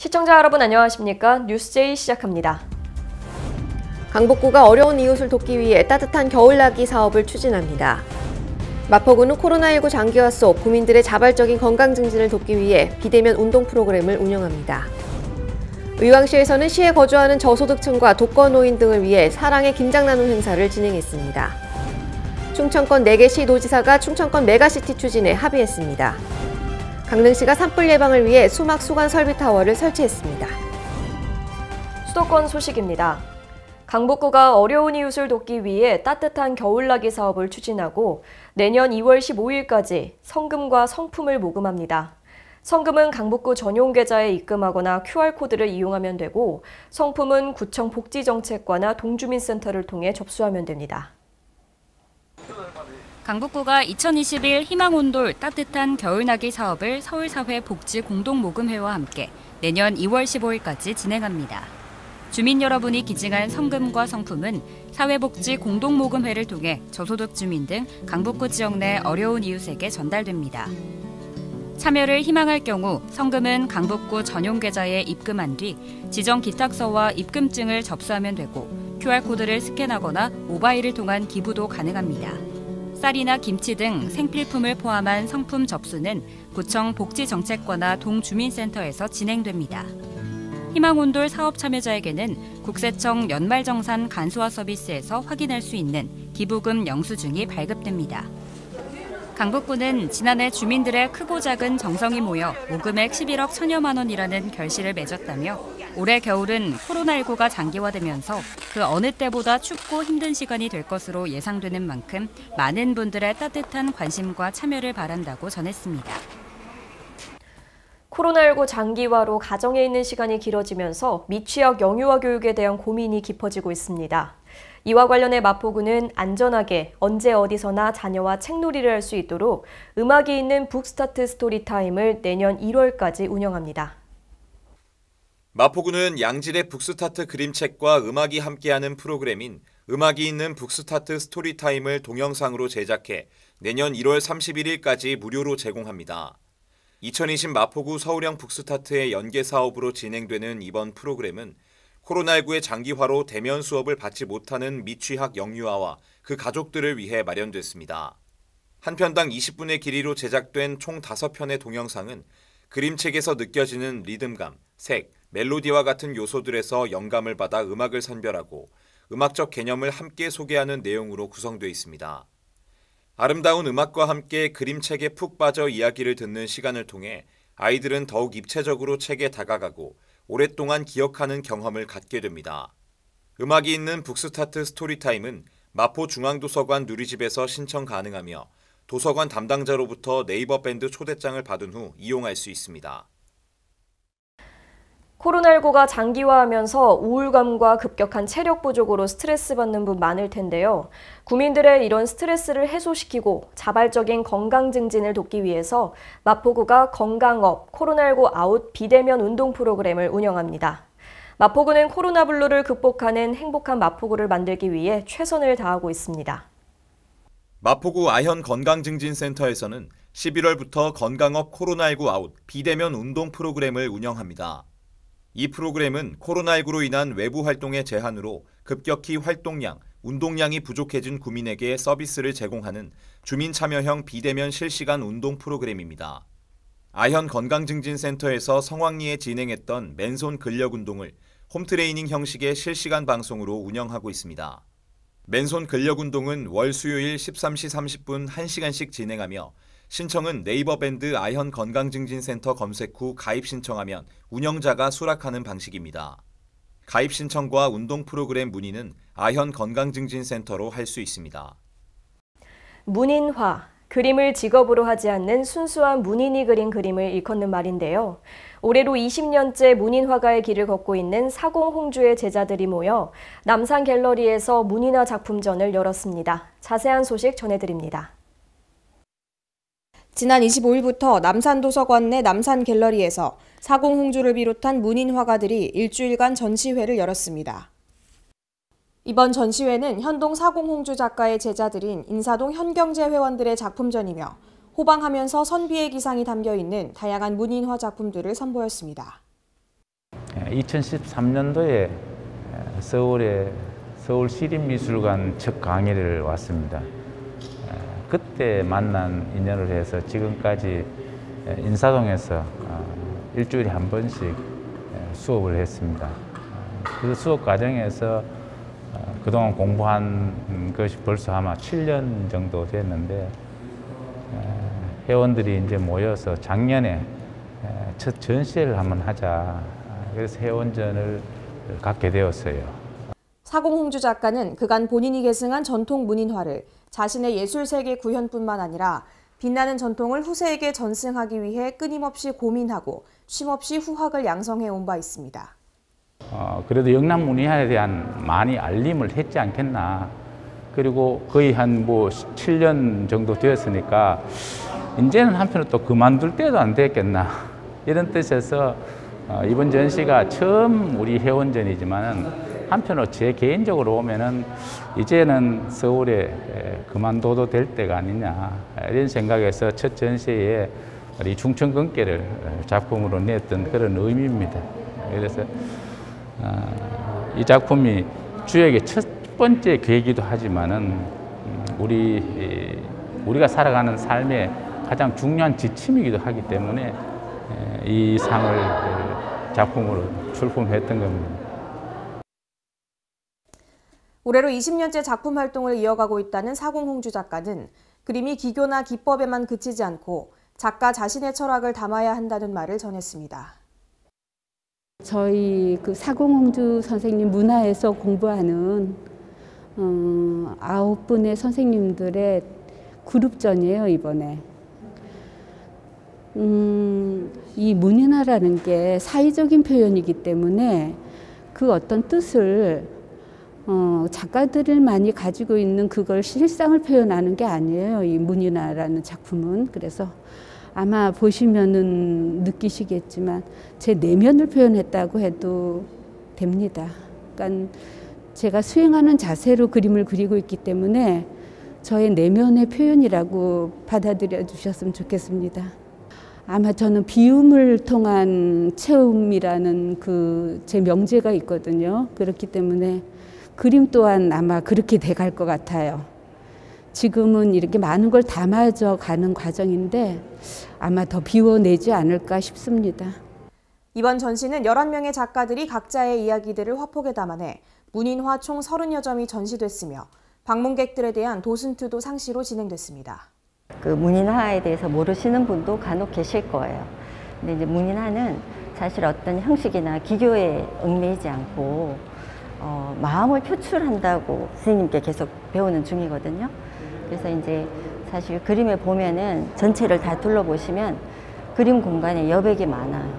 시청자 여러분 안녕하십니까? 뉴스제이 시작합니다. 강북구가 어려운 이웃을 돕기 위해 따뜻한 겨울나기 사업을 추진합니다. 마포구는 코로나19 장기화 속 구민들의 자발적인 건강 증진을 돕기 위해 비대면 운동 프로그램을 운영합니다. 의왕시에서는 시에 거주하는 저소득층과 독거노인 등을 위해 사랑의 김장 나눔 행사를 진행했습니다. 충청권 4개 시도지사가 충청권 메가시티 추진에 합의했습니다. 강릉시가 산불 예방을 위해 수막 수관 설비 타워를 설치했습니다. 수도권 소식입니다. 강북구가 어려운 이웃을 돕기 위해 따뜻한 겨울나기 사업을 추진하고 내년 2월 15일까지 성금과 성품을 모금합니다. 성금은 강북구 전용 계좌에 입금하거나 QR코드를 이용하면 되고 성품은 구청 복지정책과나 동주민센터를 통해 접수하면 됩니다. 강북구가 2021 희망온돌 따뜻한 겨울나기 사업을 서울사회복지공동모금회와 함께 내년 2월 15일까지 진행합니다. 주민 여러분이 기증한 성금과 성품은 사회복지공동모금회를 통해 저소득 주민 등 강북구 지역 내 어려운 이웃에게 전달됩니다. 참여를 희망할 경우 성금은 강북구 전용 계좌에 입금한 뒤 지정 기탁서와 입금증을 접수하면 되고 QR코드를 스캔하거나 모바일을 통한 기부도 가능합니다. 쌀이나 김치 등 생필품을 포함한 성품 접수는 구청 복지정책과나 동주민센터에서 진행됩니다. 희망온돌 사업 참여자에게는 국세청 연말정산 간소화 서비스에서 확인할 수 있는 기부금 영수증이 발급됩니다. 강북구는 지난해 주민들의 크고 작은 정성이 모여 모금액 11억 1천여만 원이라는 결실을 맺었다며 올해 겨울은 코로나19가 장기화되면서 그 어느 때보다 춥고 힘든 시간이 될 것으로 예상되는 만큼 많은 분들의 따뜻한 관심과 참여를 바란다고 전했습니다. 코로나19 장기화로 가정에 있는 시간이 길어지면서 미취학 영유아 교육에 대한 고민이 깊어지고 있습니다. 이와 관련해 마포구는 안전하게 언제 어디서나 자녀와 책놀이를 할 수 있도록 음악이 있는 북스타트 스토리타임을 내년 1월까지 운영합니다. 마포구는 양질의 북스타트 그림책과 음악이 함께하는 프로그램인 음악이 있는 북스타트 스토리타임을 동영상으로 제작해 내년 1월 31일까지 무료로 제공합니다. 2020 마포구 서울형 북스타트의 연계 사업으로 진행되는 이번 프로그램은 코로나19의 장기화로 대면 수업을 받지 못하는 미취학 영유아와 그 가족들을 위해 마련됐습니다. 한 편당 20분의 길이로 제작된 총 5편의 동영상은 그림책에서 느껴지는 리듬감, 색, 멜로디와 같은 요소들에서 영감을 받아 음악을 선별하고 음악적 개념을 함께 소개하는 내용으로 구성되어 있습니다. 아름다운 음악과 함께 그림책에 푹 빠져 이야기를 듣는 시간을 통해 아이들은 더욱 입체적으로 책에 다가가고 오랫동안 기억하는 경험을 갖게 됩니다. 음악이 있는 북스타트 스토리타임은 마포 중앙도서관 누리집에서 신청 가능하며 도서관 담당자로부터 네이버 밴드 초대장을 받은 후 이용할 수 있습니다. 코로나19가 장기화하면서 우울감과 급격한 체력 부족으로 스트레스 받는 분 많을 텐데요. 구민들의 이런 스트레스를 해소시키고 자발적인 건강 증진을 돕기 위해서 마포구가 건강업 코로나19 아웃 비대면 운동 프로그램을 운영합니다. 마포구는 코로나 블루를 극복하는 행복한 마포구를 만들기 위해 최선을 다하고 있습니다. 마포구 아현 건강증진센터에서는 11월부터 건강업 코로나19 아웃 비대면 운동 프로그램을 운영합니다. 이 프로그램은 코로나19로 인한 외부 활동의 제한으로 급격히 활동량, 운동량이 부족해진 구민에게 서비스를 제공하는 주민 참여형 비대면 실시간 운동 프로그램입니다. 아현 건강증진센터에서 성황리에 진행했던 맨손 근력 운동을 홈트레이닝 형식의 실시간 방송으로 운영하고 있습니다. 맨손 근력 운동은 월 수요일 13시 30분 1시간씩 진행하며 신청은 네이버 밴드 아현 건강증진센터 검색 후 가입 신청하면 운영자가 수락하는 방식입니다. 가입 신청과 운동 프로그램 문의는 아현 건강증진센터로 할 수 있습니다. 문인화, 그림을 직업으로 하지 않는 순수한 문인이 그린 그림을 일컫는 말인데요. 올해로 20년째 문인화가의 길을 걷고 있는 사공홍주의 제자들이 모여 남산 갤러리에서 문인화 작품전을 열었습니다. 자세한 소식 전해드립니다. 지난 25일부터 남산도서관 내 남산갤러리에서 사공홍주를 비롯한 문인 화가들이 일주일간 전시회를 열었습니다. 이번 전시회는 현동 사공홍주 작가의 제자들인 인사동 현경제 회원들의 작품전이며 호방하면서 선비의 기상이 담겨 있는 다양한 문인화 작품들을 선보였습니다. 2013년도에 서울 시립미술관 첫 강의를 왔습니다. 그때 만난 인연을 해서 지금까지 인사동에서 일주일에 한 번씩 수업을 했습니다. 그 수업 과정에서 그동안 공부한 것이 벌써 아마 7년 정도 됐는데, 회원들이 이제 모여서 작년에 첫 전시회를 한번 하자. 그래서 회원전을 갖게 되었어요. 사공홍주 작가는 그간 본인이 계승한 전통 문인화를 자신의 예술세계 구현뿐만 아니라 빛나는 전통을 후세에게 전승하기 위해 끊임없이 고민하고 쉼없이 후학을 양성해 온 바 있습니다. 그래도 영남 문인화에 대한 많이 알림을 했지 않겠나. 그리고 거의 한 7년 정도 되었으니까 이제는 한편으로 또 그만둘 때도 안 됐겠나. 이런 뜻에서 이번 전시가 처음 우리 회원전이지만 한편으로 제 개인적으로 보면은 이제는 서울에 그만둬도 될 때가 아니냐, 이런 생각에서 첫 전시에 우리 중천근계를 작품으로 냈던 그런 의미입니다. 그래서 이 작품이 주역의 첫 번째 계기도 하지만은 우리가 살아가는 삶의 가장 중요한 지침이기도 하기 때문에 이 상을 작품으로 출품했던 겁니다. 올해로 20년째 작품 활동을 이어가고 있다는 사공홍주 작가는 그림이 기교나 기법에만 그치지 않고 작가 자신의 철학을 담아야 한다는 말을 전했습니다. 저희 그 사공홍주 선생님 문화에서 공부하는 9분의 선생님들의 그룹전이에요, 이번에. 이 문인화라는 게 사회적인 표현이기 때문에 그 어떤 뜻을 작가들만이 가지고 있는 그걸 실상을 표현하는 게 아니에요, 이 문인화라는 작품은. 그래서 아마 보시면은 느끼시겠지만 제 내면을 표현했다고 해도 됩니다. 그러니까 제가 수행하는 자세로 그림을 그리고 있기 때문에 저의 내면의 표현이라고 받아들여 주셨으면 좋겠습니다. 아마 저는 비움을 통한 체험이라는 그 제 명제가 있거든요. 그렇기 때문에 그림 또한 아마 그렇게 돼갈 것 같아요. 지금은 이렇게 많은 걸 담아져 가는 과정인데 아마 더 비워내지 않을까 싶습니다. 이번 전시는 11명의 작가들이 각자의 이야기들을 화폭에 담아내 문인화 총 30여 점이 전시됐으며 방문객들에 대한 도슨트도 상시로 진행됐습니다. 그 문인화에 대해서 모르시는 분도 간혹 계실 거예요. 근데 이제 문인화는 사실 어떤 형식이나 기교에 얽매이지 않고 마음을 표출한다고 선생님께 계속 배우는 중이거든요. 그래서 이제 사실 그림에 보면은 전체를 다 둘러보시면 그림 공간에 여백이 많아요.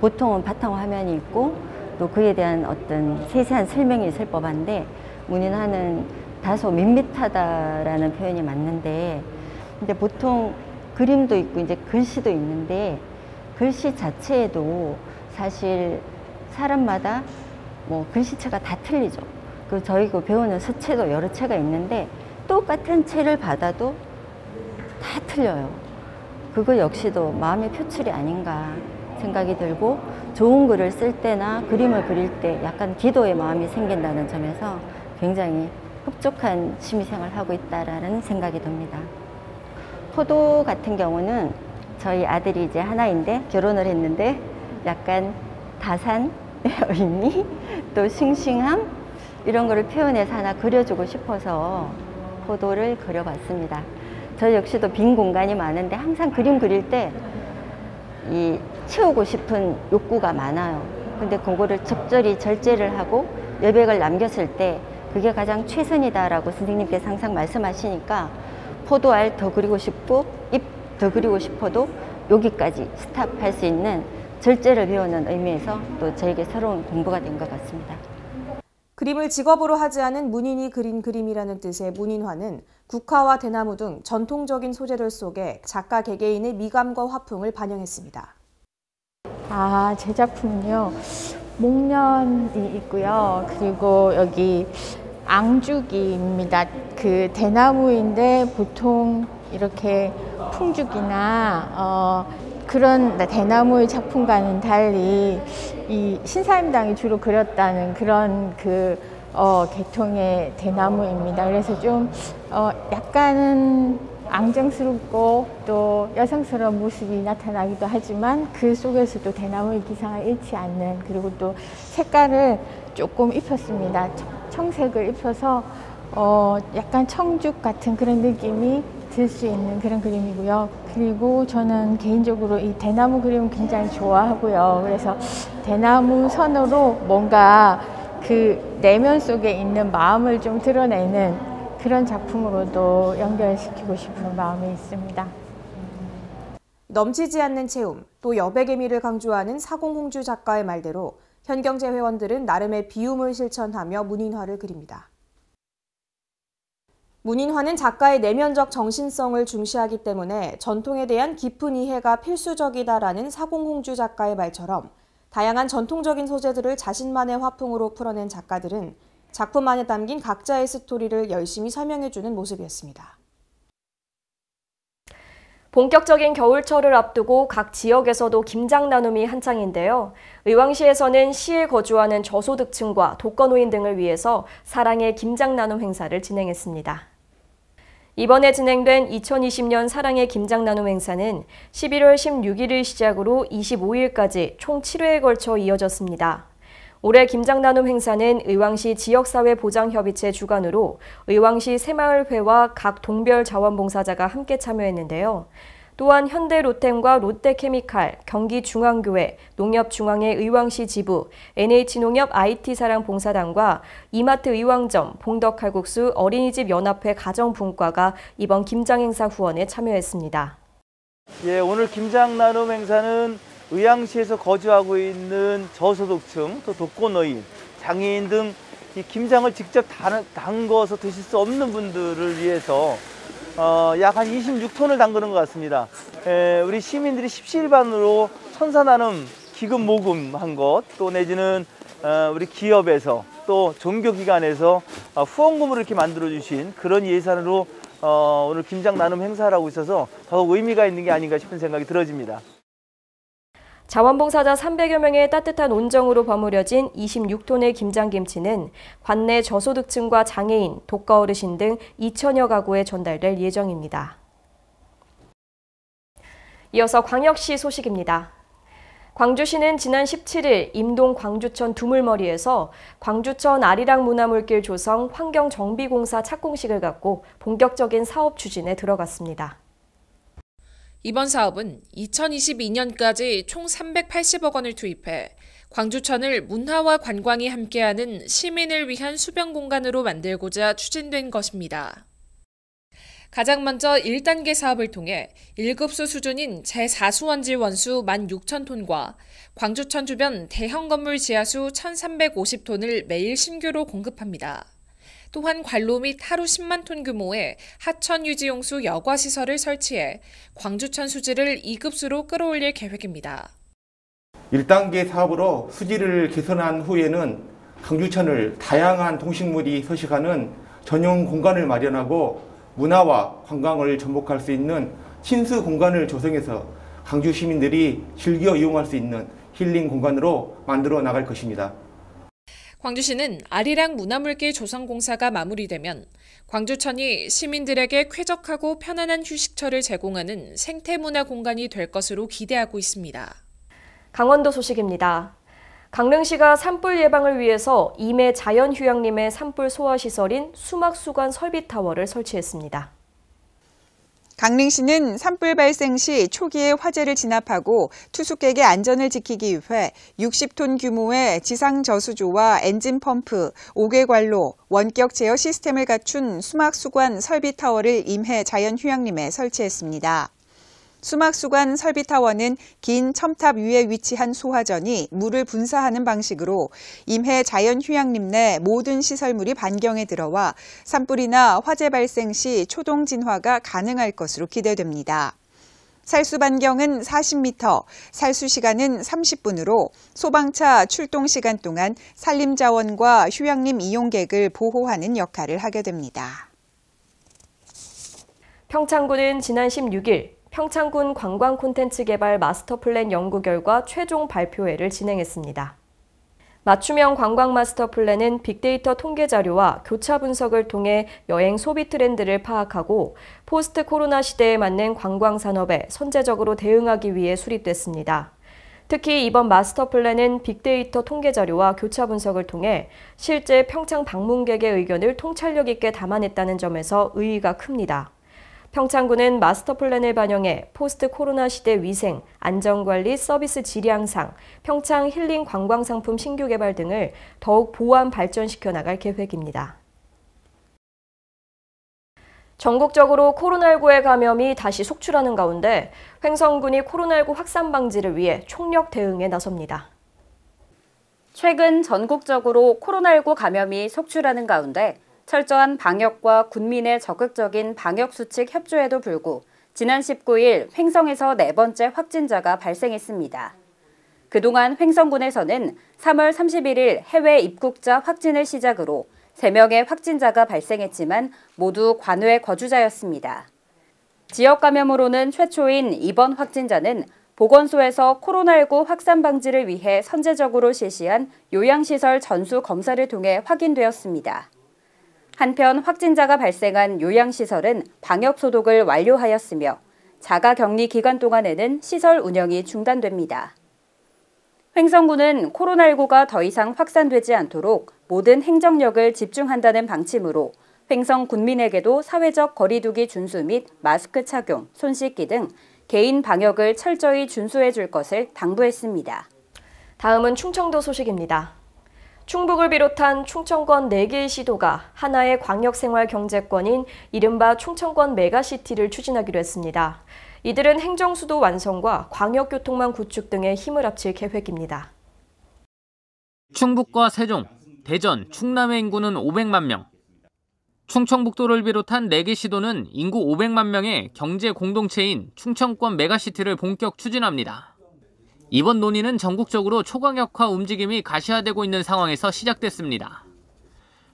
보통은 바탕 화면이 있고 또 그에 대한 어떤 세세한 설명이 있을 법한데 문인화는 다소 밋밋하다라는 표현이 맞는데, 근데 보통 그림도 있고 이제 글씨도 있는데 글씨 자체에도 사실 사람마다 글씨체가 다 틀리죠. 그 저희 배우는 서체도 여러 체가 있는데 똑같은 체를 받아도 다 틀려요. 그거 역시도 마음의 표출이 아닌가 생각이 들고, 좋은 글을 쓸 때나 그림을 그릴 때 약간 기도의 마음이 생긴다는 점에서 굉장히 흡족한 취미생활을 하고 있다라는 생각이 듭니다. 포도 같은 경우는 저희 아들이 이제 하나인데 결혼을 했는데 약간 다산 의미, 또 싱싱함 이런 거를 표현해서 하나 그려주고 싶어서 포도를 그려봤습니다. 저 역시도 빈 공간이 많은데 항상 그림 그릴 때 이 채우고 싶은 욕구가 많아요. 근데 그거를 적절히 절제를 하고 여백을 남겼을 때 그게 가장 최선이다라고 선생님께서 항상 말씀하시니까 포도알 더 그리고 싶고 잎 더 그리고 싶어도 여기까지 스탑할 수 있는 절제를 배우는 의미에서 또 저에게 새로운 공부가 된 것 같습니다. 그림을 직업으로 하지 않은 문인이 그린 그림이라는 뜻의 문인화는 국화와 대나무 등 전통적인 소재들 속에 작가 개개인의 미감과 화풍을 반영했습니다. 제 작품은요, 목련이 있고요. 그리고 여기 앙주기입니다. 그 대나무인데 보통 이렇게 풍죽이나 그런 대나무의 작품과는 달리 이 신사임당이 주로 그렸다는 그런 계통의 대나무입니다. 그래서 좀 약간은 앙증스럽고 또 여성스러운 모습이 나타나기도 하지만 그 속에서도 대나무의 기상을 잃지 않는, 그리고 또 색깔을 조금 입혔습니다. 청색을 입혀서 약간 청죽 같은 그런 느낌이 들 수 있는 그런 그림이고요. 그리고 저는 개인적으로 이 대나무 그림을 굉장히 좋아하고요. 그래서 대나무 선으로 뭔가 그 내면 속에 있는 마음을 좀 드러내는 그런 작품으로도 연결시키고 싶은 마음이 있습니다. 넘치지 않는 체험, 또 여백의 미를 강조하는 사공홍주 작가의 말대로 현경제 회원들은 나름의 비움을 실천하며 문인화를 그립니다. 문인화는 작가의 내면적 정신성을 중시하기 때문에 전통에 대한 깊은 이해가 필수적이다라는 사공홍주 작가의 말처럼 다양한 전통적인 소재들을 자신만의 화풍으로 풀어낸 작가들은 작품 안에 담긴 각자의 스토리를 열심히 설명해주는 모습이었습니다. 본격적인 겨울철을 앞두고 각 지역에서도 김장 나눔이 한창인데요. 의왕시에서는 시에 거주하는 저소득층과 독거노인 등을 위해서 사랑의 김장 나눔 행사를 진행했습니다. 이번에 진행된 2020년 사랑의 김장 나눔 행사는 11월 16일을 시작으로 25일까지 총 7회에 걸쳐 이어졌습니다. 올해 김장 나눔 행사는 의왕시 지역사회보장협의체 주관으로 의왕시 새마을회와 각 동별 자원봉사자가 함께 참여했는데요. 또한 현대로템과 롯데케미칼, 경기중앙교회, 농협중앙회 의왕시 지부, NH농협 IT사랑 봉사단과 이마트 의왕점, 봉덕칼국수, 어린이집 연합회 가정분과가 이번 김장 행사 후원에 참여했습니다. 예, 오늘 김장 나눔 행사는 의왕시에서 거주하고 있는 저소득층, 또 독거노인, 장애인 등 이 김장을 직접 담궈서 드실 수 없는 분들을 위해서 약 한 26톤을 담그는 것 같습니다. 우리 시민들이 십시일반으로 천사나눔 기금 모금한 것, 또 내지는 우리 기업에서 또 종교기관에서 후원금으로 이렇게 만들어주신 그런 예산으로 오늘 김장 나눔 행사를 하고 있어서 더욱 의미가 있는 게 아닌가 싶은 생각이 들어집니다. 자원봉사자 300여 명의 따뜻한 온정으로 버무려진 26톤의 김장김치는 관내 저소득층과 장애인, 독거 어르신 등 2천여 가구에 전달될 예정입니다. 이어서 광역시 소식입니다. 광주시는 지난 17일 임동 광주천 두물머리에서 광주천 아리랑 문화물길 조성 환경정비공사 착공식을 갖고 본격적인 사업 추진에 들어갔습니다. 이번 사업은 2022년까지 총 380억 원을 투입해 광주천을 문화와 관광이 함께하는 시민을 위한 수변 공간으로 만들고자 추진된 것입니다. 가장 먼저 1단계 사업을 통해 1급수 수준인 제4수원지 원수 16,000톤과 광주천 주변 대형 건물 지하수 1,350톤을 매일 신규로 공급합니다. 또한 관로 및 하루 10만 톤 규모의 하천 유지용수 여과시설을 설치해 광주천 수질을 2급수로 끌어올릴 계획입니다. 1단계 사업으로 수질을 개선한 후에는 광주천을 다양한 동식물이 서식하는 전용 공간을 마련하고 문화와 관광을 접목할 수 있는 친수 공간을 조성해서 광주 시민들이 즐겨 이용할 수 있는 힐링 공간으로 만들어 나갈 것입니다. 광주시는 아리랑 문화물길 조성 공사가 마무리되면 광주천이 시민들에게 쾌적하고 편안한 휴식처를 제공하는 생태문화 공간이 될 것으로 기대하고 있습니다. 강원도 소식입니다. 강릉시가 산불 예방을 위해서 임해 자연휴양림의 산불 소화시설인 수막수관 설비타워를 설치했습니다. 강릉시는 산불 발생 시 초기에 화재를 진압하고 투숙객의 안전을 지키기 위해 60톤 규모의 지상저수조와 엔진 펌프, 5개 관로, 원격 제어 시스템을 갖춘 수막수관 설비타워를 임해 자연휴양림에 설치했습니다. 수막수관 설비타워는 긴 첨탑 위에 위치한 소화전이 물을 분사하는 방식으로 임해 자연휴양림 내 모든 시설물이 반경에 들어와 산불이나 화재 발생 시 초동 진화가 가능할 것으로 기대됩니다. 살수 반경은 40m, 살수 시간은 30분으로 소방차 출동 시간 동안 산림자원과 휴양림 이용객을 보호하는 역할을 하게 됩니다. 평창군은 지난 16일 평창군 관광 콘텐츠 개발 마스터 플랜 연구 결과 최종 발표회를 진행했습니다. 맞춤형 관광 마스터 플랜은 빅데이터 통계 자료와 교차 분석을 통해 여행 소비 트렌드를 파악하고 포스트 코로나 시대에 맞는 관광 산업에 선제적으로 대응하기 위해 수립됐습니다. 특히 이번 마스터 플랜은 빅데이터 통계 자료와 교차 분석을 통해 실제 평창 방문객의 의견을 통찰력 있게 담아냈다는 점에서 의의가 큽니다. 평창군은 마스터 플랜을 반영해 포스트 코로나 시대 위생, 안전관리, 서비스 질 향상, 평창 힐링 관광상품 신규 개발 등을 더욱 보완 발전시켜 나갈 계획입니다. 전국적으로 코로나19의 감염이 다시 속출하는 가운데 횡성군이 코로나19 확산 방지를 위해 총력 대응에 나섭니다. 최근 전국적으로 코로나19 감염이 속출하는 가운데 철저한 방역과 군민의 적극적인 방역 수칙 협조에도 불구 지난 19일 횡성에서 4번째 확진자가 발생했습니다. 그동안 횡성군에서는 3월 31일 해외 입국자 확진을 시작으로 3명의 확진자가 발생했지만 모두 관외 거주자였습니다. 지역 감염으로는 최초인 이번 확진자는 보건소에서 코로나19 확산 방지를 위해 선제적으로 실시한 요양시설 전수 검사를 통해 확인되었습니다. 한편 확진자가 발생한 요양시설은 방역 소독을 완료하였으며 자가격리 기간 동안에는 시설 운영이 중단됩니다. 횡성군은 코로나19가 더 이상 확산되지 않도록 모든 행정력을 집중한다는 방침으로 횡성 군민에게도 사회적 거리두기 준수 및 마스크 착용, 손 씻기 등 개인 방역을 철저히 준수해 줄 것을 당부했습니다. 다음은 충청도 소식입니다. 충북을 비롯한 충청권 4개의 시도가 하나의 광역생활경제권인 이른바 충청권 메가시티를 추진하기로 했습니다. 이들은 행정수도 완성과 광역교통망 구축 등에 힘을 합칠 계획입니다. 충북과 세종, 대전, 충남의 인구는 500만 명. 충청북도를 비롯한 4개 시도는 인구 500만 명의 경제 공동체인 충청권 메가시티를 본격 추진합니다. 이번 논의는 전국적으로 초광역화 움직임이 가시화되고 있는 상황에서 시작됐습니다.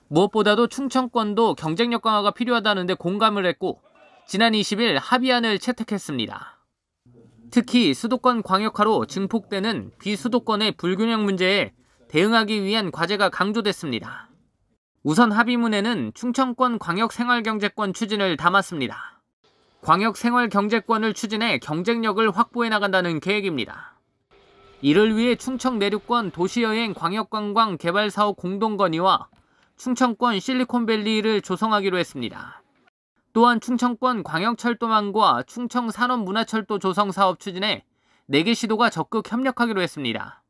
무엇보다도 충청권도 경쟁력 강화가 필요하다는 데 공감을 했고 지난 20일 합의안을 채택했습니다. 특히 수도권 광역화로 증폭되는 비수도권의 불균형 문제에 대응하기 위한 과제가 강조됐습니다. 우선 합의문에는 충청권 광역생활경제권 추진을 담았습니다. 광역생활경제권을 추진해 경쟁력을 확보해 나간다는 계획입니다. 이를 위해 충청 내륙권 도시여행 광역관광 개발사업 공동건의와 충청권 실리콘밸리를 조성하기로 했습니다. 또한 충청권 광역철도망과 충청산업문화철도 조성사업 추진에 4개 시도가 적극 협력하기로 했습니다.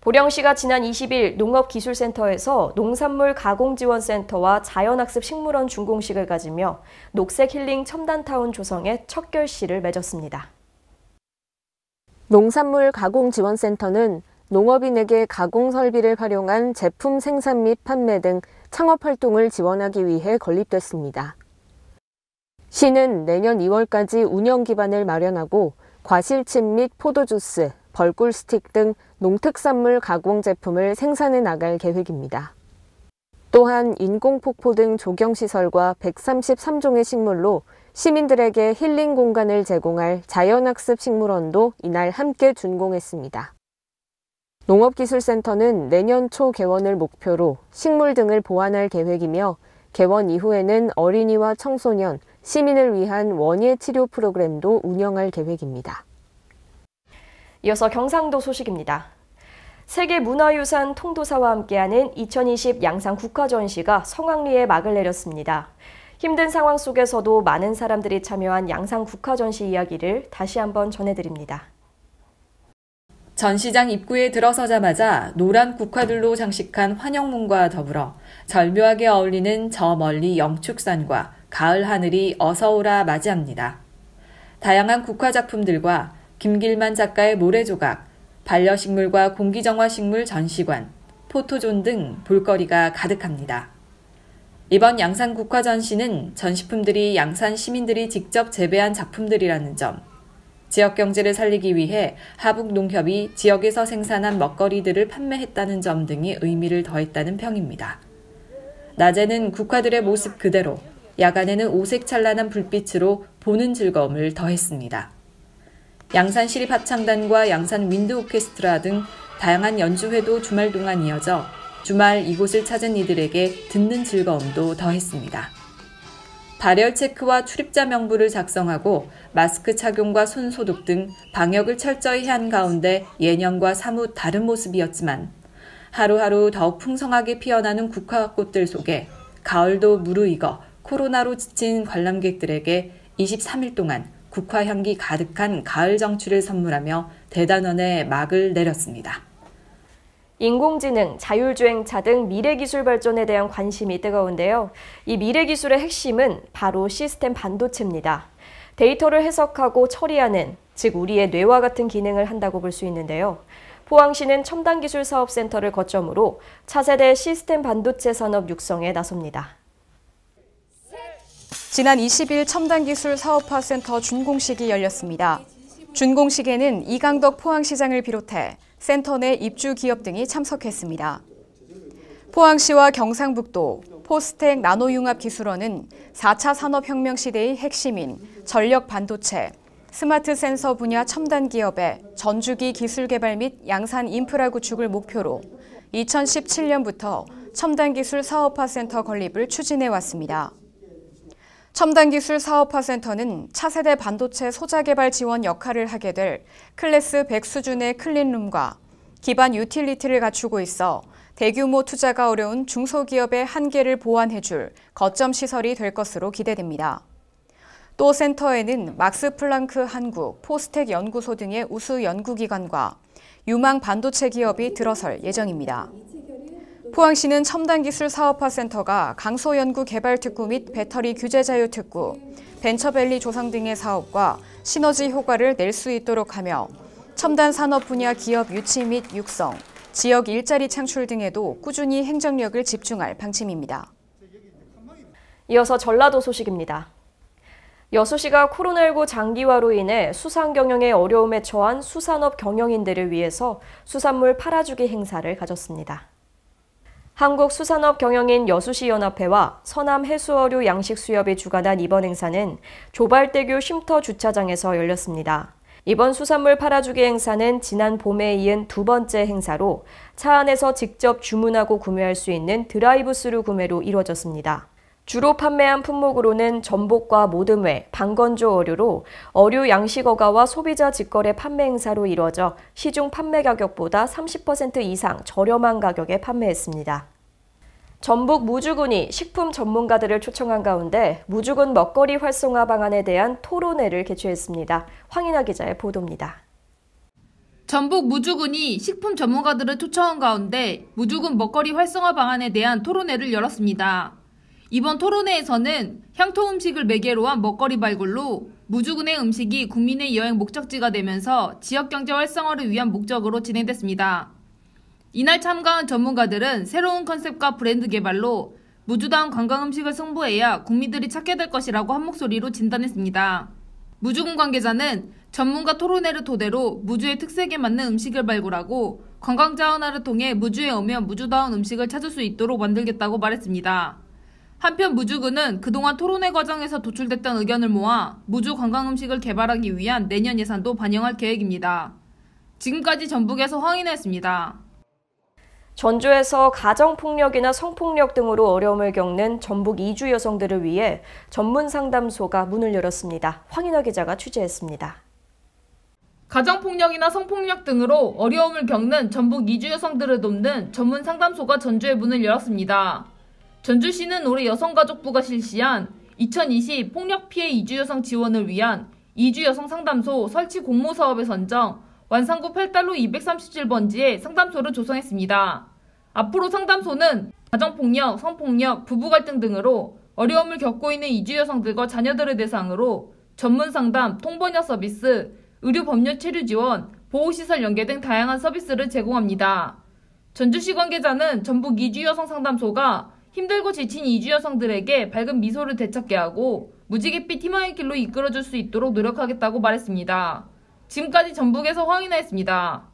보령시가 지난 20일 농업기술센터에서 농산물 가공지원센터와 자연학습 식물원 준공식을 가지며 녹색 힐링 첨단타운 조성에 첫 결실을 맺었습니다. 농산물 가공지원센터는 농업인에게 가공 설비를 활용한 제품 생산 및 판매 등 창업 활동을 지원하기 위해 건립됐습니다. 시는 내년 2월까지 운영 기반을 마련하고 과실칩 및 포도주스, 벌꿀 스틱 등 농특산물 가공 제품을 생산해 나갈 계획입니다. 또한 인공폭포 등 조경시설과 133종의 식물로 시민들에게 힐링 공간을 제공할 자연학습 식물원도 이날 함께 준공했습니다. 농업기술센터는 내년 초 개원을 목표로 식물 등을 보완할 계획이며 개원 이후에는 어린이와 청소년, 시민을 위한 원예 치료 프로그램도 운영할 계획입니다. 이어서 경상도 소식입니다. 세계문화유산 통도사와 함께하는 2020 양산 국화전시가 성황리에 막을 내렸습니다. 힘든 상황 속에서도 많은 사람들이 참여한 양산 국화전시 이야기를 다시 한번 전해드립니다. 전시장 입구에 들어서자마자 노란 국화들로 장식한 환영문과 더불어 절묘하게 어울리는 저 멀리 영축산과 가을 하늘이 어서오라 맞이합니다. 다양한 국화 작품들과 김길만 작가의 모래조각, 반려식물과 공기정화식물 전시관, 포토존 등 볼거리가 가득합니다. 이번 양산 국화 전시는 전시품들이 양산 시민들이 직접 재배한 작품들이라는 점, 지역 경제를 살리기 위해 하북농협이 지역에서 생산한 먹거리들을 판매했다는 점 등이 의미를 더했다는 평입니다. 낮에는 국화들의 모습 그대로, 야간에는 오색찬란한 불빛으로 보는 즐거움을 더했습니다. 양산 시립합창단과 양산 윈드 오케스트라 등 다양한 연주회도 주말 동안 이어져 주말 이곳을 찾은 이들에게 듣는 즐거움도 더했습니다. 발열 체크와 출입자 명부를 작성하고 마스크 착용과 손 소독 등 방역을 철저히 한 가운데 예년과 사뭇 다른 모습이었지만 하루하루 더욱 풍성하게 피어나는 국화꽃들 속에 가을도 무르익어 코로나로 지친 관람객들에게 23일 동안 국화 향기 가득한 가을 정취를 선물하며 대단원의 막을 내렸습니다. 인공지능, 자율주행차 등 미래기술 발전에 대한 관심이 뜨거운데요. 이 미래기술의 핵심은 바로 시스템 반도체입니다. 데이터를 해석하고 처리하는, 즉 우리의 뇌와 같은 기능을 한다고 볼 수 있는데요. 포항시는 첨단기술사업센터를 거점으로 차세대 시스템 반도체 산업 육성에 나섭니다. 지난 20일 첨단기술사업화센터 준공식이 열렸습니다. 준공식에는 이강덕 포항시장을 비롯해 센터 내 입주 기업 등이 참석했습니다. 포항시와 경상북도, 포스텍 나노융합기술원은 4차 산업혁명 시대의 핵심인 전력 반도체, 스마트 센서 분야 첨단 기업의 전주기 기술 개발 및 양산 인프라 구축을 목표로 2017년부터 첨단기술 사업화센터 건립을 추진해 왔습니다. 첨단기술 사업화센터는 차세대 반도체 소자 개발 지원 역할을 하게 될 클래스 100 수준의 클린룸과 기반 유틸리티를 갖추고 있어 대규모 투자가 어려운 중소기업의 한계를 보완해줄 거점 시설이 될 것으로 기대됩니다. 또 센터에는 막스 플랑크 한국, 포스텍 연구소 등의 우수 연구기관과 유망 반도체 기업이 들어설 예정입니다. 포항시는 첨단기술사업화센터가 강소연구개발특구 및 배터리 규제자유특구, 벤처밸리 조성 등의 사업과 시너지 효과를 낼 수 있도록 하며 첨단 산업 분야 기업 유치 및 육성, 지역 일자리 창출 등에도 꾸준히 행정력을 집중할 방침입니다. 이어서 전라도 소식입니다. 여수시가 코로나19 장기화로 인해 수산 경영에 어려움에 처한 수산업 경영인들을 위해서 수산물 팔아주기 행사를 가졌습니다. 한국수산업경영인 여수시연합회와 서남해수어류 양식수협이 주관한 이번 행사는 조발대교 쉼터 주차장에서 열렸습니다. 이번 수산물 팔아주기 행사는 지난 봄에 이은 두 번째 행사로 차 안에서 직접 주문하고 구매할 수 있는 드라이브스루 구매로 이루어졌습니다. 주로 판매한 품목으로는 전복과 모듬회, 방건조 어류로 어류 양식어가와 소비자 직거래 판매 행사로 이루어져 시중 판매 가격보다 30% 이상 저렴한 가격에 판매했습니다. 전북 무주군이 식품 전문가들을 초청한 가운데 무주군 먹거리 활성화 방안에 대한 토론회를 개최했습니다. 황인아 기자의 보도입니다. 전북 무주군이 식품 전문가들을 초청한 가운데 무주군 먹거리 활성화 방안에 대한 토론회를 열었습니다. 이번 토론회에서는 향토 음식을 매개로 한 먹거리 발굴로 무주군의 음식이 국민의 여행 목적지가 되면서 지역경제 활성화를 위한 목적으로 진행됐습니다. 이날 참가한 전문가들은 새로운 컨셉과 브랜드 개발로 무주다운 관광음식을 승부해야 국민들이 찾게 될 것이라고 한 목소리로 진단했습니다. 무주군 관계자는 전문가 토론회를 토대로 무주의 특색에 맞는 음식을 발굴하고 관광자원화를 통해 무주에 오면 무주다운 음식을 찾을 수 있도록 만들겠다고 말했습니다. 한편 무주군은 그동안 토론회 과정에서 도출됐던 의견을 모아 무주 관광음식을 개발하기 위한 내년 예산도 반영할 계획입니다. 지금까지 전북에서 황인혜였습니다. 전주에서 가정폭력이나 성폭력 등으로 어려움을 겪는 전북 이주 여성들을 위해 전문 상담소가 문을 열었습니다. 황인아 기자가 취재했습니다. 가정폭력이나 성폭력 등으로 어려움을 겪는 전북 이주 여성들을 돕는 전문 상담소가 전주에 문을 열었습니다. 전주시는 올해 여성가족부가 실시한 2020 폭력 피해 이주 여성 지원을 위한 이주 여성 상담소 설치 공모 사업에 선정 완산구 8달로 237번지에 상담소를 조성했습니다. 앞으로 상담소는 가정폭력, 성폭력, 부부갈등 등으로 어려움을 겪고 있는 이주 여성들과 자녀들을 대상으로 전문 상담, 통번역 서비스, 의료 법률 체류 지원, 보호시설 연계 등 다양한 서비스를 제공합니다. 전주시 관계자는 전북 이주 여성 상담소가 힘들고 지친 이주 여성들에게 밝은 미소를 되찾게 하고 무지갯빛 희망의 길로 이끌어줄 수 있도록 노력하겠다고 말했습니다. 지금까지 전북에서 황인아였습니다.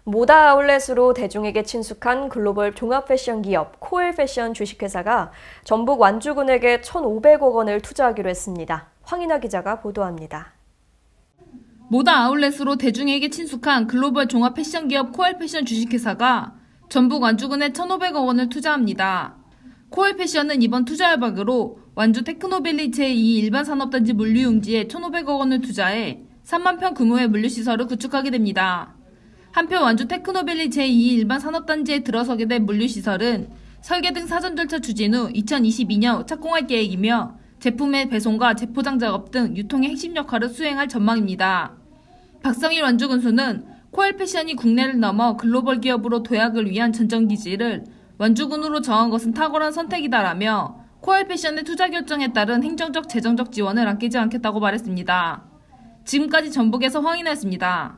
모다 아울렛으로 대중에게 친숙한 글로벌 종합 패션 기업 코엘 패션 주식회사가 전북 완주군에게 1,500억 원을 투자하기로 했습니다. 황인아 기자가 보도합니다. 모다 아울렛으로 대중에게 친숙한 글로벌 종합 패션 기업 코엘패션 주식회사가 전북 완주군에 1,500억 원을 투자합니다. 코엘패션은 이번 투자 협약으로 완주 테크노밸리 제2 일반산업단지 물류용지에 1,500억 원을 투자해 3만 평 규모의 물류시설을 구축하게 됩니다. 한편 완주 테크노밸리 제2 일반산업단지에 들어서게 된 물류시설은 설계 등 사전 절차 추진 후 2022년 착공할 계획이며 제품의 배송과 재포장 작업 등 유통의 핵심 역할을 수행할 전망입니다. 박성일 완주군수는 코엘패션이 국내를 넘어 글로벌 기업으로 도약을 위한 전정기지를 완주군으로 정한 것은 탁월한 선택이다라며 코엘패션의 투자 결정에 따른 행정적 재정적 지원을 아끼지 않겠다고 말했습니다. 지금까지 전북에서 황인아였습니다.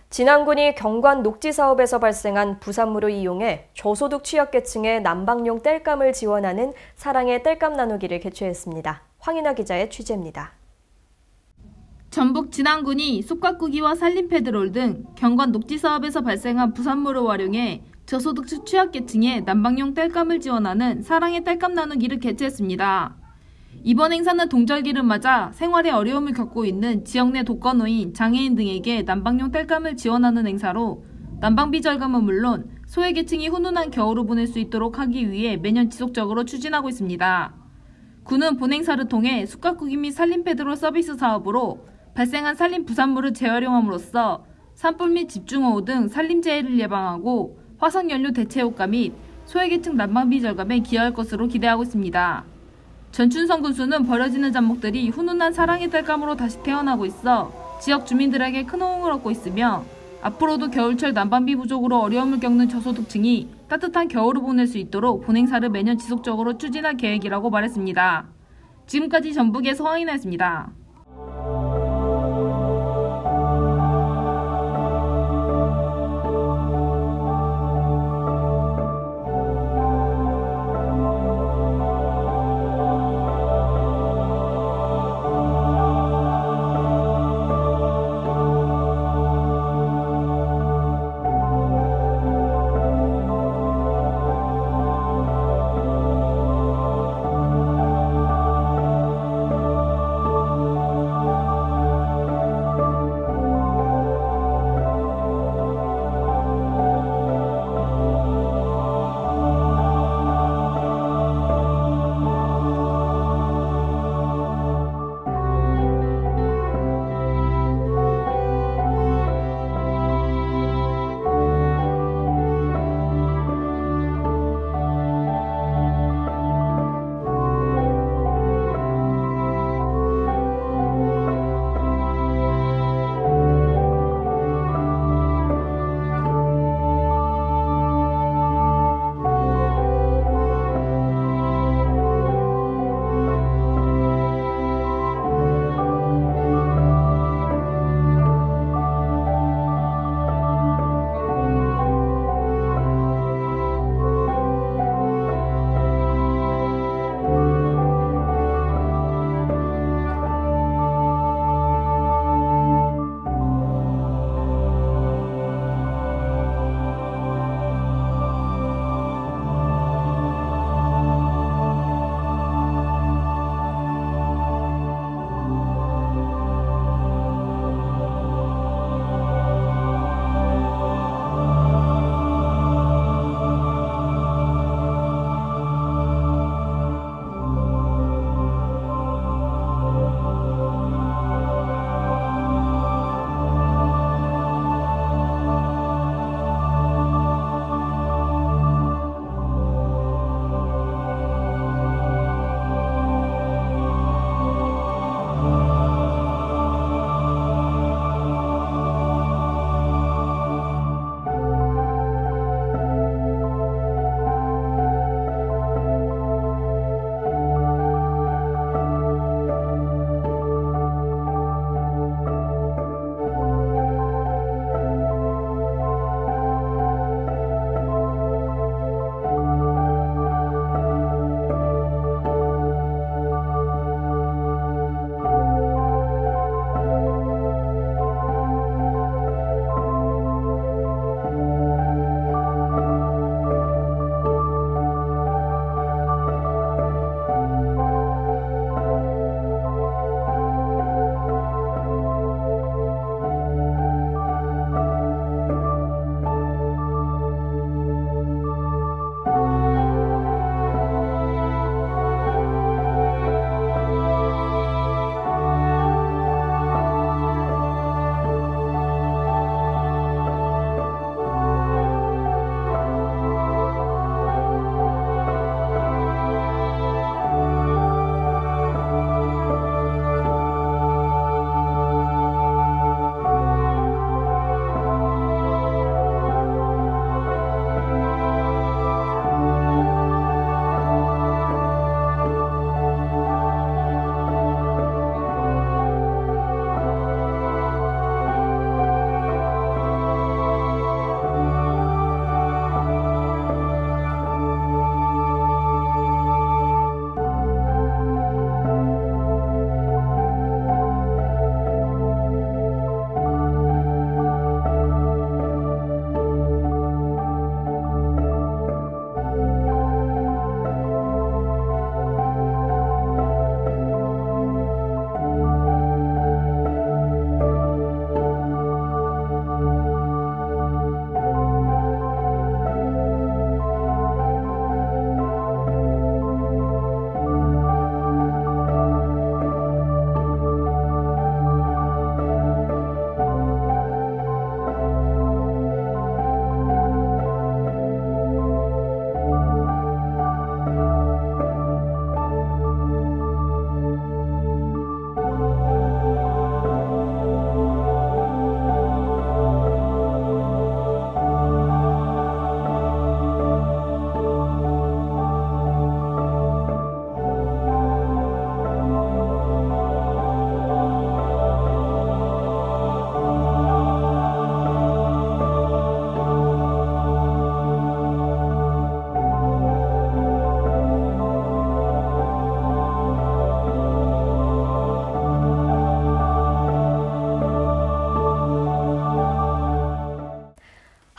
진안군이 경관 녹지 사업에서 발생한 부산물을 이용해 저소득 취약계층의 난방용 땔감을 지원하는 사랑의 땔감 나누기를 개최했습니다. 황인아 기자의 취재입니다. 전북 진안군이 쑥갓구기와 산림패드롤 등 경관 녹지 사업에서 발생한 부산물을 활용해 저소득 취약계층의 난방용 땔감을 지원하는 사랑의 땔감 나누기를 개최했습니다. 이번 행사는 동절기를 맞아 생활에 어려움을 겪고 있는 지역 내 독거노인, 장애인 등에게 난방용 땔감을 지원하는 행사로 난방비 절감은 물론 소외계층이 훈훈한 겨울을 보낼 수 있도록 하기 위해 매년 지속적으로 추진하고 있습니다. 군은 본 행사를 통해 쑥갓구기 및 산림패드롤 서비스 사업으로 발생한 산림 부산물을 재활용함으로써 산불 및 집중호우 등 산림재해를 예방하고 화석연료 대체 효과 및 소외계층 난방비 절감에 기여할 것으로 기대하고 있습니다. 전춘성 군수는 버려지는 잡목들이 훈훈한 사랑의 땔감으로 다시 태어나고 있어 지역 주민들에게 큰 호응을 얻고 있으며 앞으로도 겨울철 난방비 부족으로 어려움을 겪는 저소득층이 따뜻한 겨울을 보낼 수 있도록 본 행사를 매년 지속적으로 추진할 계획이라고 말했습니다. 지금까지 전북에서 황인아였습니다.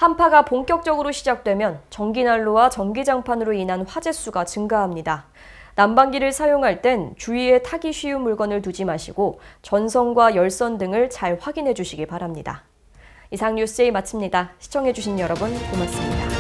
한파가 본격적으로 시작되면 전기난로와 전기장판으로 인한 화재 수가 증가합니다. 난방기를 사용할 땐 주위에 타기 쉬운 물건을 두지 마시고 전선과 열선 등을 잘 확인해 주시기 바랍니다. 이상 뉴스제이 마칩니다. 시청해 주신 여러분 고맙습니다.